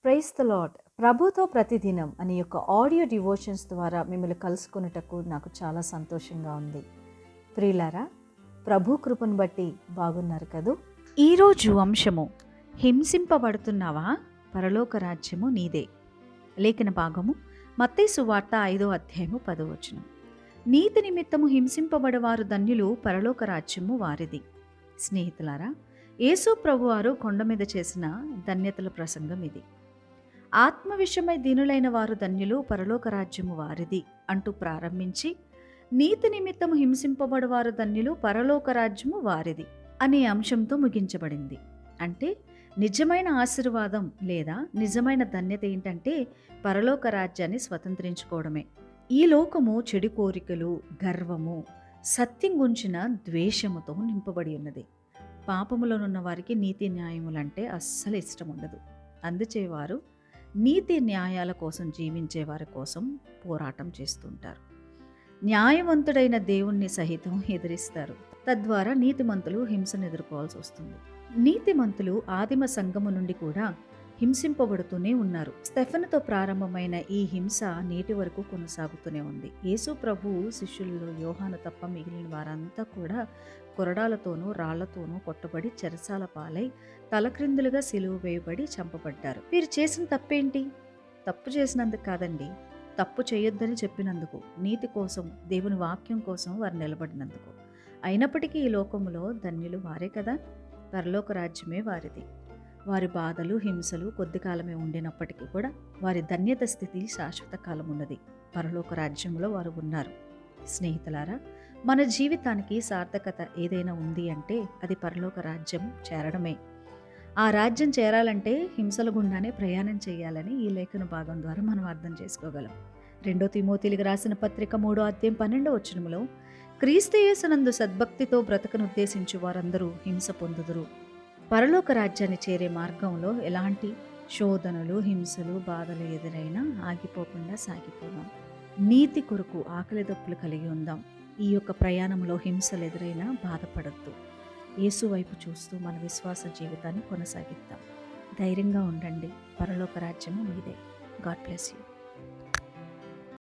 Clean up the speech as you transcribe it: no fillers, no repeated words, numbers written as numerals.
Praise the lord. ప్రభుతో ప్రతిదినం అనే యొక్క ఆడియో డివోషన్స్ ద్వారా మిమ్మల్ని కలుసుకున్నటకు నాకు చాలా సంతోషంగా ఉంది. ప్రియులారా, ప్రభు కృపను బట్టి బాగున్నారు కదూ. ఈరోజు అంశము, హింసింపబడుతున్నావా, పరలోక రాజ్యము నీదే. లేఖన భాగము మత్తయి సువార్త 5వ అధ్యాయము 10వ వచనం. నీతి నిమిత్తము హింసింపబడవారు ధన్యులు, పరలోక రాజ్యము వారిది. స్నేహితులారా, యేసు ప్రభువారు కొండ మీద చేసిన ధన్యతల ప్రసంగం ఇది. ఆత్మ విషయమై దీనులైన వారు ధన్యులు, పరలోక రాజ్యము వారిది అంటూ ప్రారంభించి, నీతి నిమిత్తము హింసింపబడువారు ధన్యులు, పరలోక రాజ్యము వారిది అనే అంశంతో ముగించబడింది. అంటే నిజమైన ఆశీర్వాదం లేదా నిజమైన ధన్యత ఏంటంటే పరలోక రాజ్యాన్ని స్వతంత్రించుకోవడమే. ఈ లోకము చెడు కోరికలు, గర్వము, సత్యం గుంచిన ద్వేషముతో నింపబడి ఉన్నది. పాపములోనున్న వారికి నీతి న్యాయములంటే అస్సలు ఇష్టం ఉండదు. అందుచేవారు నీతి న్యాయాల కోసం జీవించే వారి కోసం పోరాటం చేస్తుంటారు. న్యాయవంతుడైన దేవుణ్ణి సహితం ఎదిరిస్తారు. తద్వారా నీతిమంతులు హింసను ఎదుర్కోవాల్సి వస్తుంది. నీతిమంతులు ఆదిమ సంఘము నుండి కూడా హింసింపబడుతూనే ఉన్నారు. స్టెఫెనుతో ప్రారంభమైన ఈ హింస నేటి వరకు కొనసాగుతూనే ఉంది. యేసు ప్రభువు శిష్యులలో యోహాను తప్ప మిగిలిన వారంతా కూడా కొరడాలతోనూ రాళ్లతోనూ కొట్టబడి చెరసాల పాలై తలక్రిందులుగా సిలువ వేయబడి చంపబడ్డారు. వీరు చేసిన తప్పేంటి? తప్పు చేసినందుకు కాదండి, తప్పు చేయొద్దని చెప్పినందుకు, నీతి కోసం, దేవుని వాక్యం కోసం వారు నిలబడినందుకు. అయినప్పటికీ ఈ లోకంలో ధన్యులు వారే కదా, పరలోక రాజ్యమే వారిది. వారి బాధలు, హింసలు కొద్ది కాలమే ఉండినప్పటికీ కూడా వారి ధన్యత స్థితి శాశ్వత కాలం ఉన్నది. పరలోక రాజ్యంలో వారు ఉన్నారు. స్నేహితులారా, మన జీవితానికి సార్థకత ఏదైనా ఉంది అంటే అది పరలోక రాజ్యం చేరడమే. ఆ రాజ్యం చేరాలంటే హింసల గుండానే ప్రయాణం చేయాలని ఈ లేఖన భాగం ద్వారా మనం అర్థం చేసుకోగలం. 2 తిమోతిలకు రాసిన పత్రిక 3వ అధ్యాయం 12వ వచనములో, క్రీస్తు యేసునందు సద్భక్తితో బ్రతకనుద్దేశించు వారందరూ హింస పొందుదురు. పరలోక రాజ్యాన్ని చేరే మార్గంలో ఎలాంటి శోధనలు, హింసలు, బాధలు ఎదురైనా ఆగిపోకుండా సాగిపోదాం. నీతి కొరకు ఆకలి దప్పులు కలిగి ఉందాం. ఈ యొక్క ప్రయాణంలో హింసలు ఎదురైనా బాధపడద్దు. యేసు వైపు చూస్తూ మన విశ్వాస జీవితాన్ని కొనసాగిద్దాం. ధైర్యంగా ఉండండి. పరలోక రాజ్యము మీదే. God bless you.